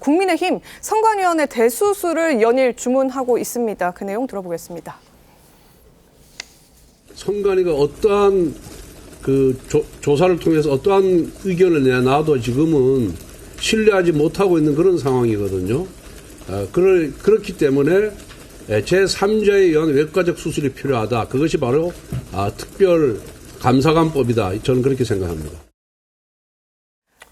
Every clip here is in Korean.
국민의힘 선관위원회 대수술을 연일 주문하고 있습니다. 그 내용 들어보겠습니다. 선관위가 어떠한 조사를 통해서 어떠한 의견을 내놔도 지금은 신뢰하지 못하고 있는 그런 상황이거든요. 그렇기 때문에 제3자에 의한 외과적 수술이 필요하다. 그것이 바로 특별 감사관법이다. 저는 그렇게 생각합니다.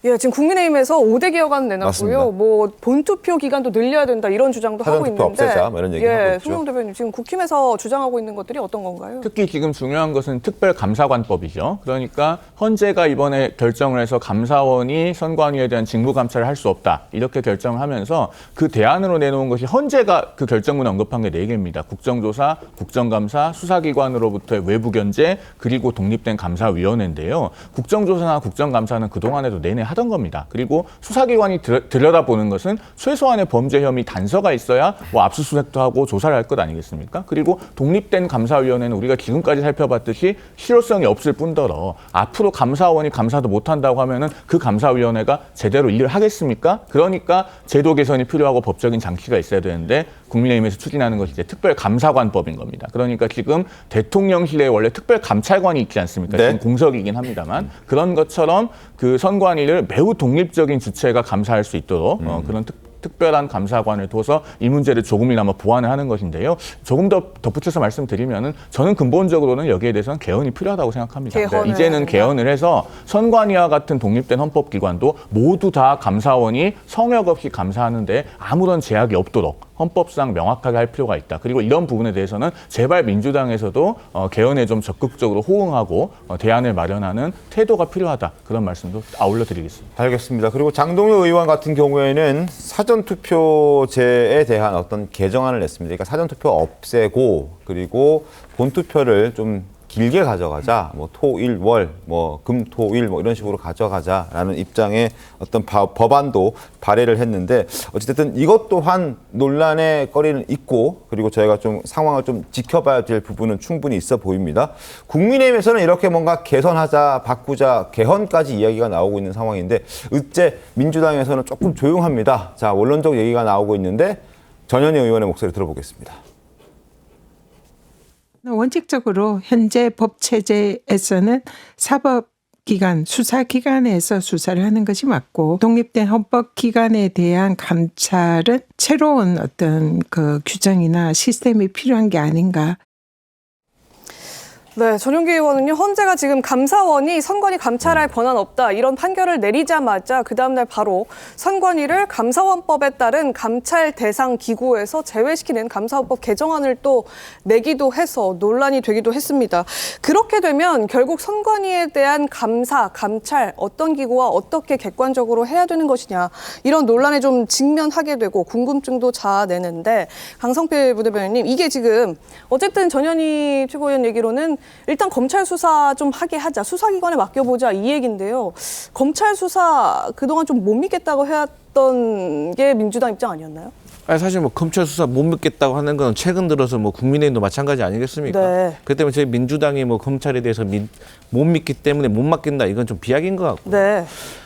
예, 지금 국민의힘에서 5대 개혁안 내놨고요. 맞습니다. 뭐 본투표 기간도 늘려야 된다 이런 주장도 하고 있는데. 없애자 뭐 이런 얘기 하고 있죠. 송영 대변인 지금 국힘에서 주장하고 있는 것들이 어떤 건가요? 특히 지금 중요한 것은 특별감사관법이죠. 그러니까 헌재가 이번에 결정을 해서 감사원이 선관위에 대한 직무감찰을 할 수 없다 이렇게 결정을 하면서 그 대안으로 내놓은 것이 헌재가 그 결정문에 언급한 게 4개입니다. 국정조사, 국정감사, 수사기관으로부터의 외부견제 그리고 독립된 감사위원회인데요. 국정조사나 국정감사는 그동안에도 내내 하던 겁니다. 그리고 수사기관이 들여다보는 것은 최소한의 범죄 혐의 단서가 있어야 뭐 압수수색도 하고 조사를 할 것 아니겠습니까? 그리고 독립된 감사위원회는 우리가 지금까지 살펴봤듯이 실효성이 없을 뿐더러 앞으로 감사원이 감사도 못한다고 하면은 그 감사위원회가 제대로 일을 하겠습니까? 그러니까 제도 개선이 필요하고 법적인 장치가 있어야 되는데 국민의힘에서 추진하는 것이 이제 특별감사관법인 겁니다. 그러니까 지금 대통령실에 원래 특별감찰관이 있지 않습니까? 네. 지금 공석이긴 합니다만 그런 것처럼 그 선관위를 매우 독립적인 주체가 감사할 수 있도록 그런 특별한 감사관을 둬서 이 문제를 조금이나마 보완을 하는 것인데요. 조금 더 덧붙여서 말씀드리면은 저는 근본적으로는 여기에 대해서는 개헌이 필요하다고 생각합니다. 이제는 개헌을 해서 선관위와 같은 독립된 헌법기관도 모두 다 감사원이 성역 없이 감사하는데 아무런 제약이 없도록 헌법상 명확하게 할 필요가 있다. 그리고 이런 부분에 대해서는 제발 민주당에서도 개헌에 좀 적극적으로 호응하고 대안을 마련하는 태도가 필요하다. 그런 말씀도 아울러 드리겠습니다. 알겠습니다. 그리고 장동혁 의원 같은 경우에는 사전투표제에 대한 어떤 개정안을 냈습니다. 그러니까 사전투표 없애고 그리고 본투표를 좀 길게 가져가자, 뭐 토, 일, 월, 뭐 금, 토, 일, 뭐 이런 식으로 가져가자라는 입장의 어떤 법안도 발의를 했는데 어쨌든 이것 또한 논란의 거리는 있고 그리고 저희가 좀 상황을 좀 지켜봐야 될 부분은 충분히 있어 보입니다. 국민의힘에서는 이렇게 뭔가 개선하자, 바꾸자, 개헌까지 이야기가 나오고 있는 상황인데 어째 민주당에서는 조금 조용합니다. 자, 원론적 얘기가 나오고 있는데 전현희 의원의 목소리 들어보겠습니다. 원칙적으로 현재 법 체제에서는 사법기관, 수사기관에서 수사를 하는 것이 맞고 독립된 헌법기관에 대한 감찰은 새로운 어떤 그 규정이나 시스템이 필요한 게 아닌가. 네, 전용기 의원은요, 헌재가 지금 감사원이 선관위 감찰할 권한 없다 이런 판결을 내리자마자 그 다음날 바로 선관위를 감사원법에 따른 감찰 대상 기구에서 제외시키는 감사원법 개정안을 또 내기도 해서 논란이 되기도 했습니다. 그렇게 되면 결국 선관위에 대한 감사, 감찰 어떤 기구와 어떻게 객관적으로 해야 되는 것이냐 이런 논란에 좀 직면하게 되고 궁금증도 자아내는데 강성필 부대변인님 이게 지금 어쨌든 전현희 최고위원 얘기로는 일단 검찰 수사 좀 하게 하자, 수사기관에 맡겨보자 이 얘기인데요. 검찰 수사 그동안 좀 못 믿겠다고 해왔던 게 민주당 입장 아니었나요? 아니, 사실 뭐 검찰 수사 못 믿겠다고 하는 건 최근 들어서 뭐 국민의힘도 마찬가지 아니겠습니까? 네. 그렇기 때문에 저희 민주당이 뭐 검찰에 대해서 못 믿기 때문에 못 맡긴다 이건 좀 비약인 것 같고. 네.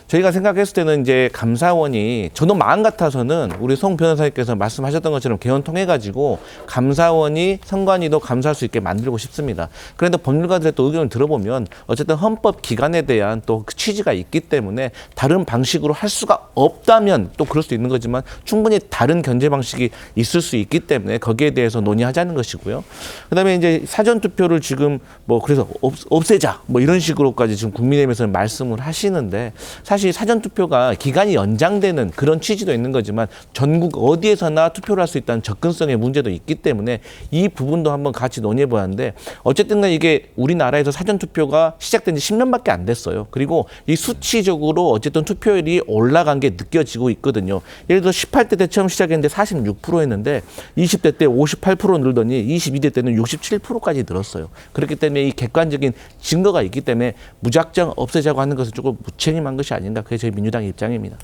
저희가 생각했을 때는 이제 감사원이 저도 마음 같아서는 우리 송 변호사님께서 말씀하셨던 것처럼 개헌 통해 가지고 감사원이 선관위도 감사할 수 있게 만들고 싶습니다. 그런데 법률가들의 또 의견을 들어보면 어쨌든 헌법 기관에 대한 또 그 취지가 있기 때문에 다른 방식으로 할 수가 없다면 또 그럴 수 있는 거지만 충분히 다른 견제 방식이 있을 수 있기 때문에 거기에 대해서 논의하자는 것이고요. 그다음에 이제 사전 투표를 지금 뭐 그래서 없애자 뭐 이런 식으로까지 지금 국민의힘에서는 말씀을 하시는데 사실 사전투표가 기간이 연장되는 그런 취지도 있는 거지만 전국 어디에서나 투표를 할 수 있다는 접근성의 문제도 있기 때문에 이 부분도 한번 같이 논의해 보야 하는데 어쨌든 이게 우리나라에서 사전투표가 시작된 지 10년밖에 안 됐어요. 그리고 이 수치적으로 어쨌든 투표율이 올라간 게 느껴지고 있거든요. 예를 들어 18대 때 처음 시작했는데 46%였는데 20대 때 58% 늘더니 22대 때는 67%까지 늘었어요. 그렇기 때문에 이 객관적인 증거가 있기 때문에 무작정 없애자고 하는 것은 조금 무책임한 것이 아닌가. 그게 저희 민주당의 입장입니다.